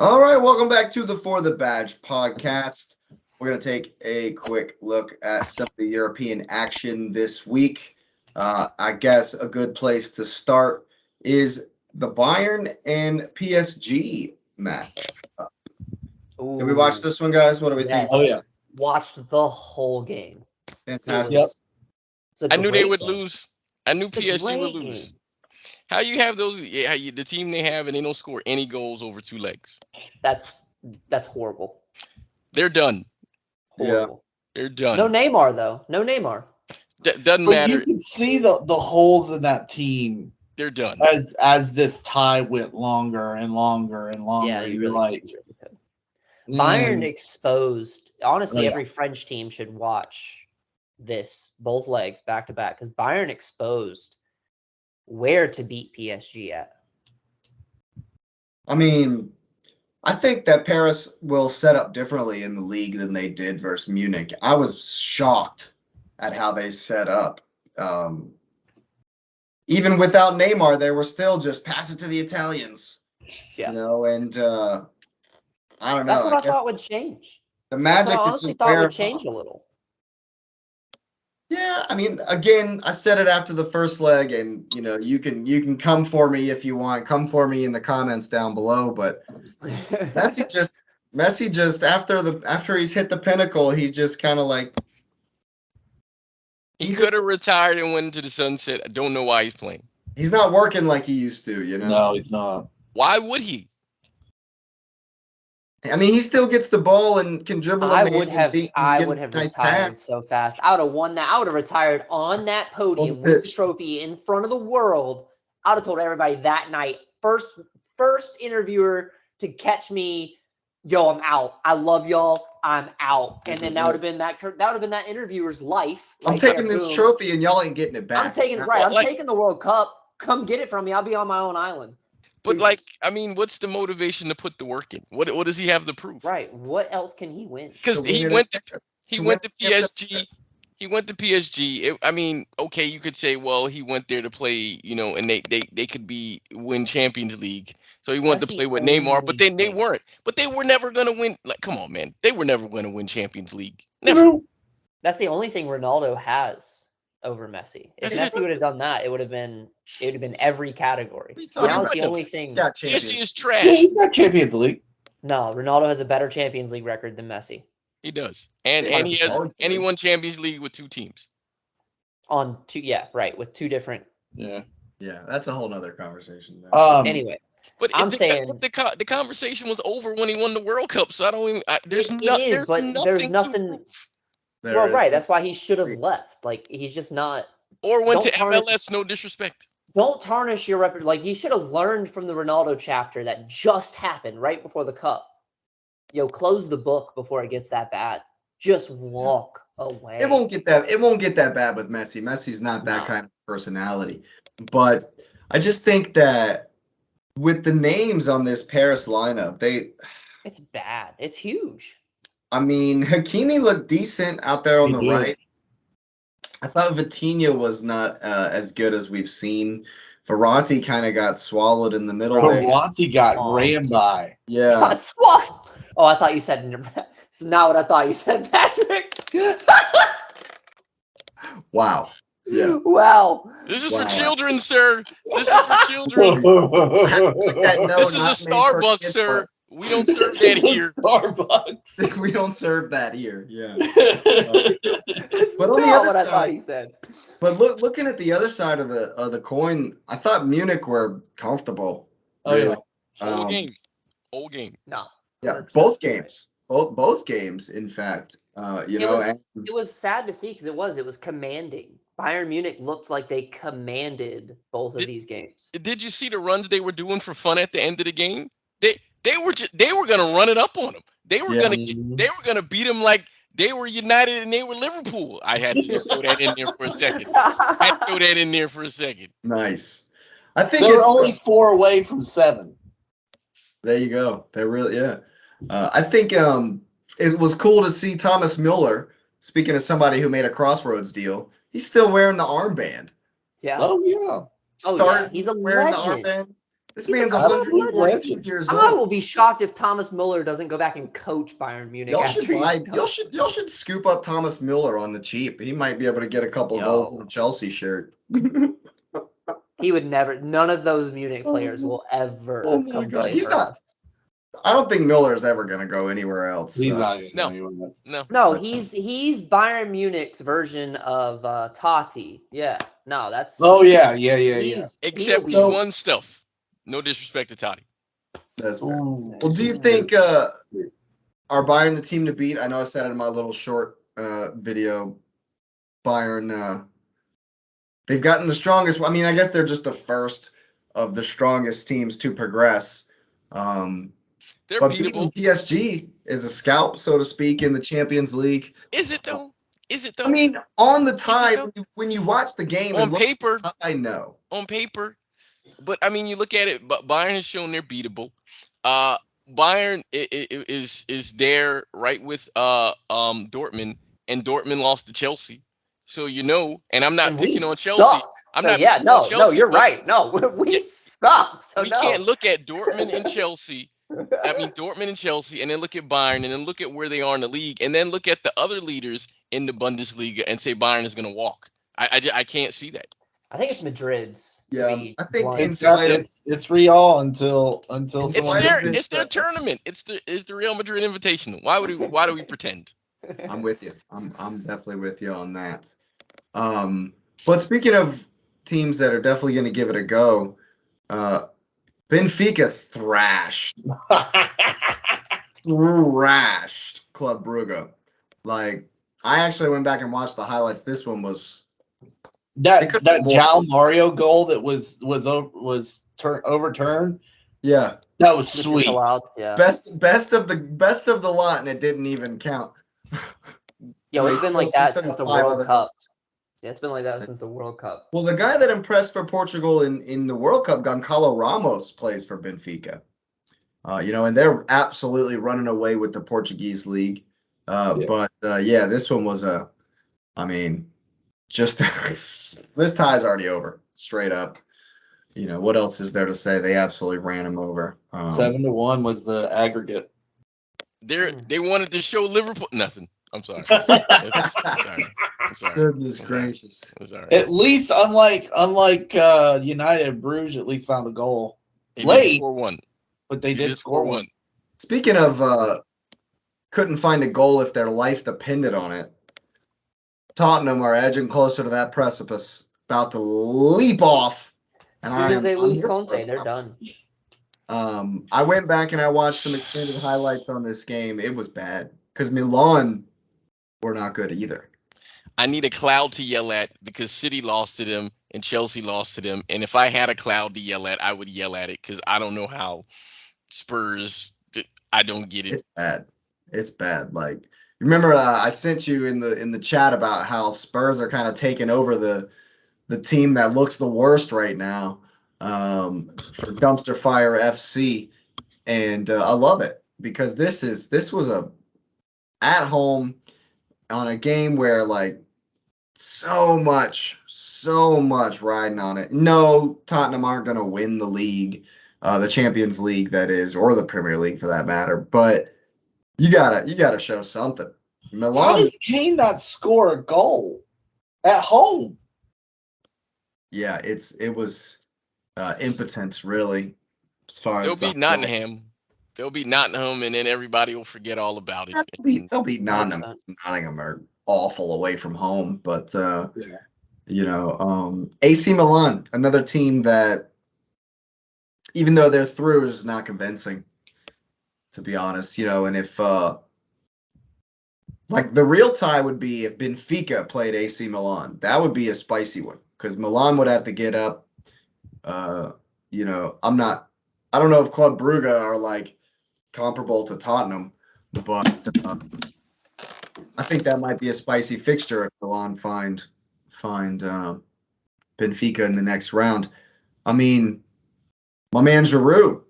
All right, welcome back to the For the Badge podcast. We're going to take a quick look at some of the European action this week. I guess a good place to start is the Bayern and PSG match. Did we watch this one, guys? What do we think? Yes. Oh, yeah. Watched the whole game. Fantastic. Yep. I knew they would game. lose. I knew It's a PSG would great lose. game. How you have those? The team they have, and they don't score any goals over 2 legs. That's horrible. They're done. Horrible. They're done. No Neymar though. No Neymar. Doesn't But matter. you can see the holes in that team They're done. as this tie went longer and longer and longer. Yeah, you You're really like could. Bayern mm, exposed. Honestly, Oh, yeah. every French team should watch this both legs back to back because Bayern exposed where to beat PSG at. I mean, I think that Paris will set up differently in the league than they did versus Munich. I was shocked at how they set up. Even without Neymar, they were still just pass it to the Italians. Yeah. You know, and I don't know. That's what I guess thought would change. the That's magic what I is honestly just thought would wearing change off. a little. Yeah, I mean, again, I said it after the first leg, and you can come for me if you want. Come for me in the comments down below. But Messi just after he's hit the pinnacle, he's just kind of like He could have retired and went into the sunset. I don't know why he's playing. he's not working like he used to. no, he's not. Why would he? I mean, he still gets the ball and can dribble. I a man would and have get a retired pass. so fast. I would have won that. I would have retired on that podium with the pitch. trophy in front of the world. I would have told everybody that night, first interviewer to catch me, yo, I'm out. I love y'all. I'm out. And then that would have been that interviewer's life. I'm right taking there, this boom. trophy and y'all ain't getting it back. I'm taking the World Cup. Come get it from me. I'll be on my own island. But I mean, what's the motivation to put the work in? What does he have to prove? Right. What else can he win? Because To win he it went win to it. PSG. He went to PSG. I mean, okay, you could say, well, he went there to play, and they could win Champions League. So he wanted That's to play the with Neymar, but then they only weren't. But they were never going to win. Like, come on, man. They were never going to win Champions League. Never. That's the only thing Ronaldo has over Messi. If That's Messi would have done that, it would have been every category. But Now he it's the would've. only thing. Got PSG champions. is Yeah, trash. he's not Champions League. No, Ronaldo has a better Champions League record than Messi He does, and Yeah, he won Champions League with 2 teams. on two. Yeah, right. With two different. Yeah. Yeah, that's a whole nother conversation. Anyway, But I'm saying the conversation was over when he won the World Cup. So I don't even. There's there's nothing nothing. to prove. There Right. is- That's why he should have left. Like he's just not. Or went Don't to tarnish- MLS. No disrespect. Don't tarnish your record. Like he should have learned from the Ronaldo chapter that just happened right before the cup. Yo, close the book before it gets that bad. Just walk away. It won't get that bad with Messi. Messi's not that No. kind of personality. But I just think that with the names on this Paris lineup, It's bad. It's huge. I mean, Hakimi looked decent out there on He the did. right. I thought Vitinha was not as good as we've seen. Verratti kind of got swallowed in the middle there. Verratti got Oh. ran by. Yeah. Swap. Oh, I thought you said. It's not what I thought you said, Patrick. Wow. Yeah. Wow. This is Wow. for children, sir. This is for children. This is a Starbucks, sir. We don't serve that here. Starbucks. We don't serve that here. Yeah. That's But on the not other what I side- thought he said. But looking at the other side of the coin, I thought Munich were comfortable. Oh, yeah. Whole game. Whole game. No. Yeah, 100% both games. Both games, in fact. It was sad to see because it was commanding. Bayern Munich looked like they commanded both of these games. Did you see the runs they were doing for fun at the end of the game? They were gonna run it up on them. They were gonna beat them like they were United and they were Liverpool. I had to just throw that in there for a second. Nice. I think They're it's only 4 away from 7. there you go. They're really I think it was cool to see Thomas Müller. Speaking of somebody who made a Crossroads deal, he's still wearing the armband. Yeah. Oh, yeah. Oh, Start yeah. He's a wearing legend. the armband. This He's man's a coach. 114 years I old. will be shocked if Thomas Muller doesn't go back and coach Bayern Munich. Y'all after should he's buy. done. Y'all should scoop up Thomas Muller on the cheap. He might be able to get a couple goals in a Chelsea shirt. He would never. None of those Munich players will ever Oh my come God, play he's for not- us. I don't think Miller's ever gonna go anywhere else. He's so. not even No. going with No. No, he's Bayern Munich's version of Totti. Yeah, no, that's. Oh yeah. Except he'll he be- won stuff. No disrespect to Toddy. That's fair. Ooh. Well, do you think are Bayern the team to beat? I know I said in my little short video, Bayern. They've gotten the strongest. I mean, I guess they're just the first of the strongest teams to progress. They're But beatable. beating PSG is a scalp, so to speak, in the Champions League. Is it though? Is it though? I mean, on the tie, though? when you watch the game On and look paper, at the tie, no. on paper. But I mean, you look at it. But Bayern has shown they're beatable. Bayern is there right with Dortmund, and Dortmund lost to Chelsea. So and I'm not and we picking on suck. Chelsea. I'm So, not yeah, picking on no, Chelsea. you're but right. No, we suck. So we no. can't look at Dortmund and Chelsea. I mean, Dortmund and Chelsea, and then look at Bayern, and then look at where they are in the league, and then look at the other leaders in the Bundesliga and say Bayern is going to walk. I can't see that. I think it's Madrid's. Yeah, I think blunt. It's Real until It's someone. It's their tournament. It's the Real Madrid Invitational. Why do we pretend? I'm with you. I'm definitely with you on that. But speaking of teams that are definitely going to give it a go, Benfica thrashed Club Brugge. Like, I actually went back and watched the highlights. This one was that more- João Mario goal that was overturned. Yeah, That was Which is sweet. allowed. Yeah. best of the lot, and it didn't even count. Yo, it's been like that Instead since of the 5 World other- Cup. Yeah, it's been like that since the World Cup. Well, the guy that impressed for Portugal in the World Cup, Goncalo Ramos, plays for Benfica. And they're absolutely running away with the Portuguese league. But this one was just this tie's already over, straight up. What else is there to say? They absolutely ran him over. 7-1 was the aggregate. They wanted to show Liverpool nothing. I'm sorry. I'm sorry. Goodness gracious. I'm sorry. At least, unlike United and Bruges, at least found a goal They late, did score one. but they did score one. Speaking of couldn't find a goal if their life depended on it, Tottenham are edging closer to that precipice, about to leap off. As soon as they lose Conte, they're done. I went back and I watched some extended highlights on this game. It was bad because Milan were not good either. I need a cloud to yell at because City lost to them and Chelsea lost to them. And if I had a cloud to yell at, I would yell at it because I don't know how Spurs. I don't get it. It's bad. It's bad. Like, remember, I sent you in the chat about how Spurs are kind of taking over the team that looks the worst right now for Dumpster Fire FC, and I love it because this was a at home on a game where like so much riding on it. No, Tottenham aren't going to win the league, the Champions League that is, or the Premier League for that matter. But you gotta show something. How Milan. does Kane not score a goal at home? Yeah, it was impotence really, as far as They'll beat Nottingham. They'll beat Nottingham, and then everybody will forget all about it. They'll beat Nottingham. Nottingham are awful away from home, but AC Milan, another team that, even though they're through, is not convincing, to be honest. And if like the real tie would be if Benfica played AC Milan, that would be a spicy one because Milan would have to get up. I don't know if Club Brugge are like comparable to Tottenham, but I think that might be a spicy fixture if Milan find Benfica in the next round. I mean, my man Giroud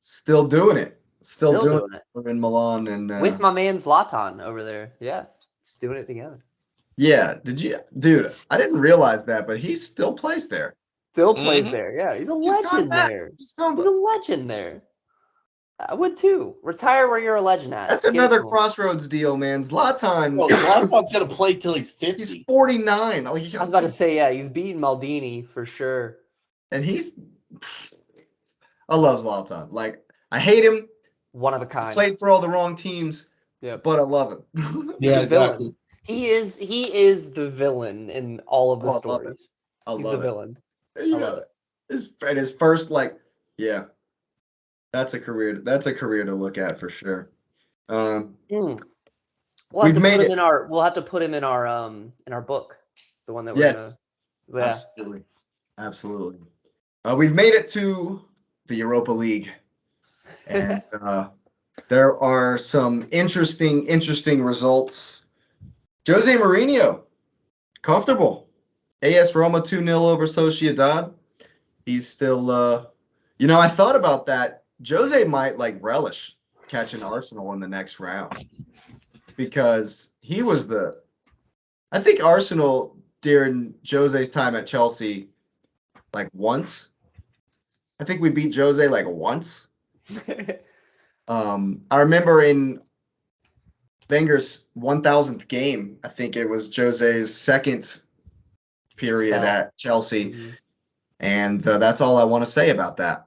still doing it. Still doing it. We're in Milan and with my man Zlatan over there. Yeah, just doing it together. Yeah, dude, I didn't realize that, but he still plays there. Still plays Mhm. there. Yeah, he's a He's gone legend back. there. He's gone He's back. a legend there. I would too. Retire where you're a legend at. That's Give it another to him. crossroads deal, man. Zlatan, Well, Zlatan's gonna play till he's he's 50. 49. I was about to say, yeah, he's beating Maldini for sure. And I love Zlatan. Like, I hate him. One of a He's kind. played for all the wrong teams, Yep. but I love him. He's Yeah, the villain. exactly. He is the villain in all of the Oh, I love it. stories. I He's the love it. villain. Yeah. love it. His first, like, yeah, that's a career. That's a career to look at for sure. We'll have We've to made put him it. in our. We'll have to put him in our book, the one that we're Yes, gonna. Yeah. absolutely, absolutely. We've made it to the Europa League, and there are some interesting results. Jose Mourinho, comfortable. AS Roma 2-0 over Sociedad. He's still, I thought about that. Jose might like relish catching Arsenal in the next round because he was I think Arsenal during Jose's time at Chelsea, like once. I think we beat Jose like once. I remember in Wenger's 1000th game, I think it was Jose's second period Spell. at Chelsea. Mhm. And that's all I want to say about that.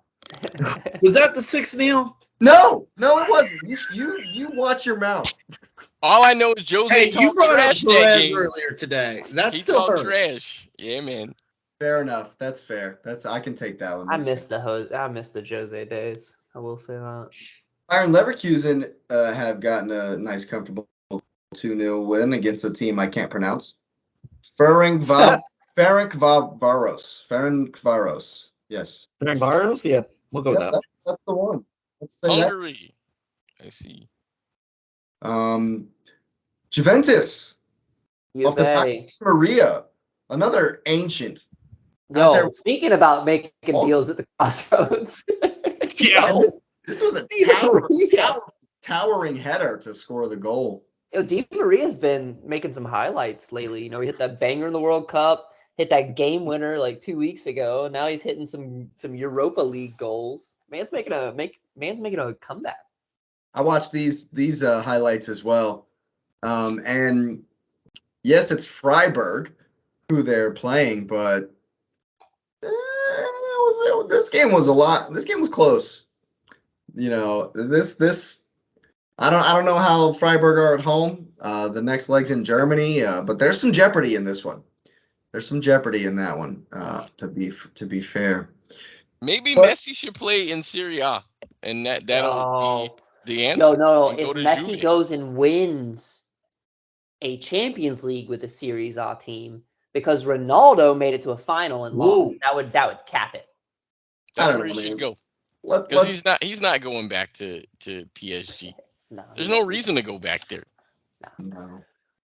Was that the 6-0? No, it wasn't. You watch your mouth. All I know is Jose Hey, you talked brought up trash that Perez game. earlier today. That He still talked hurt. trash. Yeah, man. Fair enough. That's fair. I can take that one. I That's miss the Jose days. I will say that. Bayern Leverkusen have gotten a nice, comfortable 2-0 win against a team I can't pronounce. Ferencvaros. Yes. Ferencvaros? Yeah, we'll go with that. That's the one. Let's say that. Hungary. I see. Juventus. Off the back Juve. of Maria. Another ancient. Out there. Yo, speaking about making Oh. deals at the crossroads. Yeah. Yo, This was a Di Maria. towering header to score the goal. Di Maria's been making some highlights lately. You know, he hit that banger in the World Cup, hit that game winner like 2 weeks ago. Now he's hitting some Europa League goals. Man's making a comeback. I watched these highlights as well. And yes, it's Freiburg who they're playing, but this game was This game was close. You know, this I don't know how Freiburg are at home. The next leg's in Germany, but there's some jeopardy in this one. There's some jeopardy in that one. To be fair, Maybe But- Messi should play in Serie A, and that'll be the answer. Yo, no. And If go to Messi Juve. goes and wins a Champions League with the Series A team, because Ronaldo made it to a final and lost, that would cap it. I That's don't where know, he should man. go. Because Let's he's not going back to PSG. No, There's no reason to go back there. no.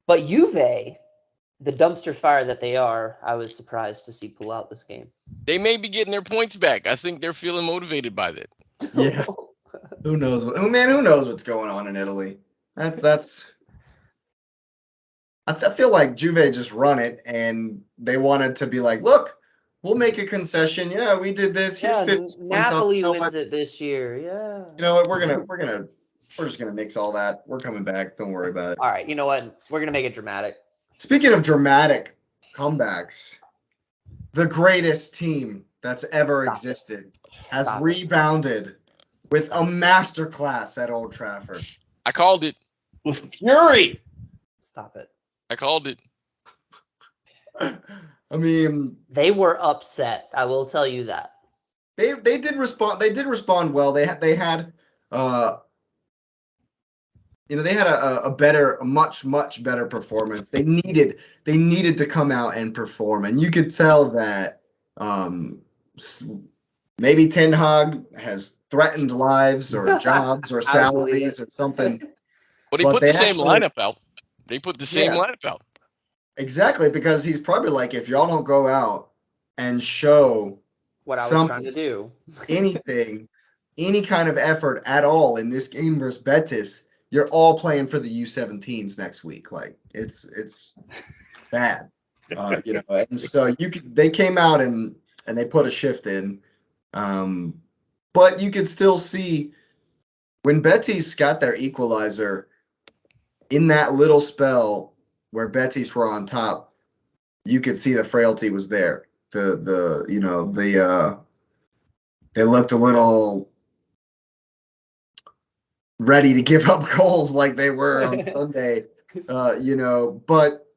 But Juve, the dumpster fire that they are, I was surprised to see pull out this game. They may be getting their points back. I think they're feeling motivated by that. Yeah. Who knows who knows what's going on in Italy? That's I feel like Juve just run it and they wanted to be like, look, we'll make a concession. Yeah, we did this. Here's 50 points Napoli off. wins it this year. Yeah. You know what? We're just gonna mix all that. We're coming back. Don't worry about it. All right. You know what? We're gonna make it dramatic. Speaking of dramatic comebacks, the greatest team that's ever existed has rebounded with a masterclass at Old Trafford. I called it. With fury. Stop it. I called it. I mean, They were upset. I will tell you that. they did respond. They did respond well. They had they had a much better performance. They needed to come out and perform, and you could tell that maybe Ten Hag has threatened lives or jobs or salaries or something. Well, they But put they the same actually- lineup out. They put the same Yeah. lineup out. Exactly, because he's probably like, if y'all don't go out and show What I was trying to do. anything, any kind of effort at all in this game versus Betis, you're all playing for the U17s next week. Like it's bad, And so they came out and and they put a shift in. But you could still see when Betis got their equalizer in that little spell where Betis were on top, you could see the frailty was there. They looked a little ready to give up goals like they were on Sunday, but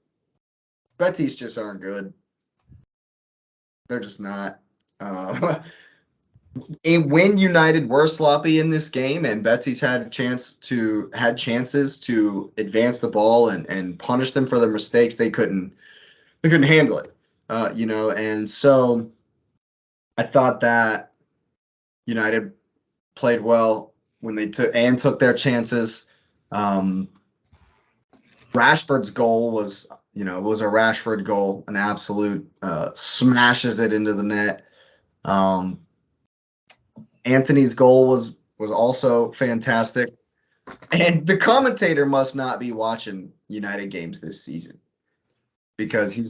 Betis just aren't good. They're just not. And when United were sloppy in this game and Betis had chances to advance the ball and punish them for their mistakes, they couldn't handle it. And so I thought that United played well when they took their chances. Rashford's goal was a Rashford goal, an absolute smashes it into the net. Anthony's goal was also fantastic. And the commentator must not be watching United games this season because he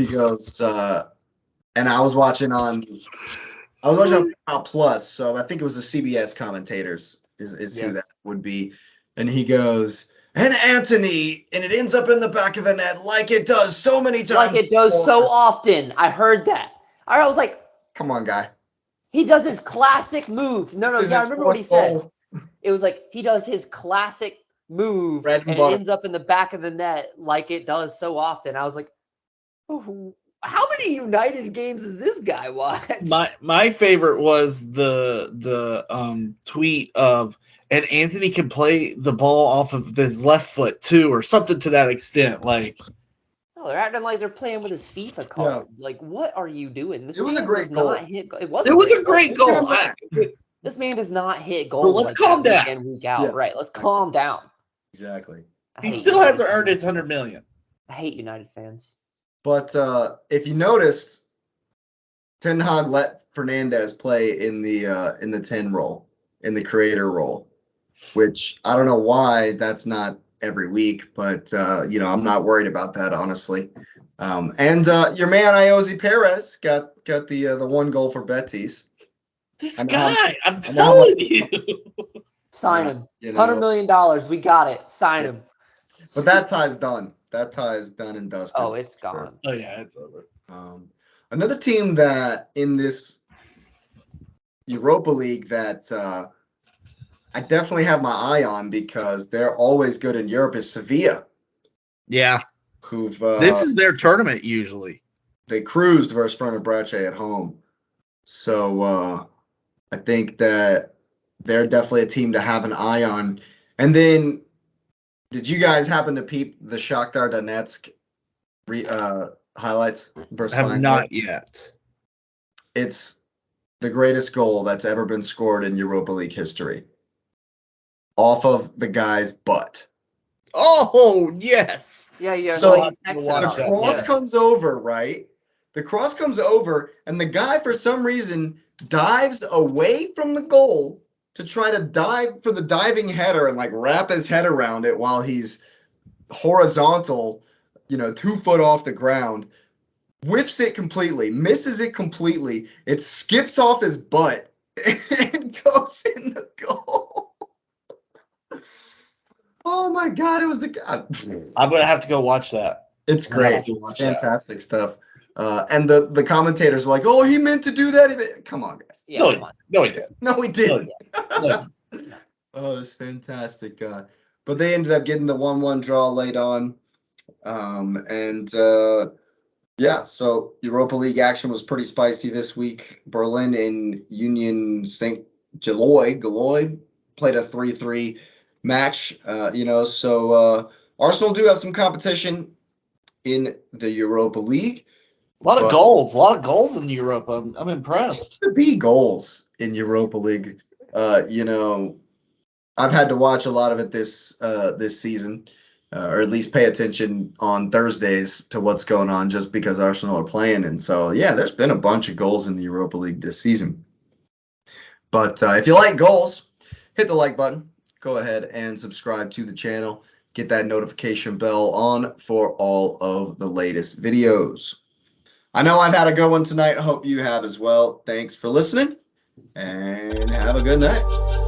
goes, and I was watching on Plus, so I think it was the CBS commentators is who that would be. And he goes, and Anthony, and it ends up in the back of the net like it does so many times. Like it does so often. I heard that. I was like, come on, guy. He does his classic move. No, I remember what he said. It was like he does his classic move and it ends up in the back of the net like it does so often. I was like, oh, how many United games has this guy watched? My favorite was the tweet of, and Anthony can play the ball off of his left foot too, or something to that extent. Like, no, they're acting like they're playing with his FIFA card. Yeah. Like, what are you doing? It was a great goal. It was a great goal. This man does not hit goals let's like calm that down. week in, week out. Yeah. Right, let's calm down. Exactly. He still hasn't earned his $100 million. I hate United fans. But if you noticed, Ten Hag let Fernandez play in the 10 role, in the creator role, which I don't know why that's not every week, but I'm not worried about that, honestly. And your man Iosi Perez got the one goal for Betis. This guy, I'm telling you. Sign him. $100 million. We got it. Sign him. But that tie's done. That tie is done and dusted. Oh, it's gone. Oh yeah, it's over. Another team that in this Europa League that I definitely have my eye on because they're always good in Europe is Sevilla. Yeah. Who've this is their tournament usually. They cruised versus Fenerbahce at home. So I think that they're definitely a team to have an eye on. And then did you guys happen to peep the Shakhtar Donetsk highlights versus Have not yet. It's the greatest goal that's ever been scored in Europa League history. Off of the guy's butt. Oh, yes. Yeah. So the cross comes over, right? The cross comes over, and the guy, for some reason, dives away from the goal to try to dive for the diving header and wrap his head around it while he's horizontal, 2 foot off the ground. Whiffs it completely, misses it completely. It skips off his butt and goes in the goal. Oh my God, it was the guy. I'm going to have to go watch that. It's great. It's fantastic stuff. And the commentators are like, oh, he meant to do that. Come on, guys. Yeah, come on. No, he didn't. No, he didn't. No. Oh, it's fantastic. But they ended up getting the 1-1 draw late on. So Europa League action was pretty spicy this week. Berlin and Union St. Galois played a 3-3 match. So Arsenal do have some competition in the Europa League. A lot of goals in Europe. I'm impressed. To be goals in Europa League. I've had to watch a lot of it this season. Or at least pay attention on Thursdays to what's going on just because Arsenal are playing. And so, yeah, there's been a bunch of goals in the Europa League this season. But if you like goals, hit the like button. Go ahead and subscribe to the channel. Get that notification bell on for all of the latest videos. I know I've had a good one tonight. I hope you have as well. Thanks for listening, and have a good night.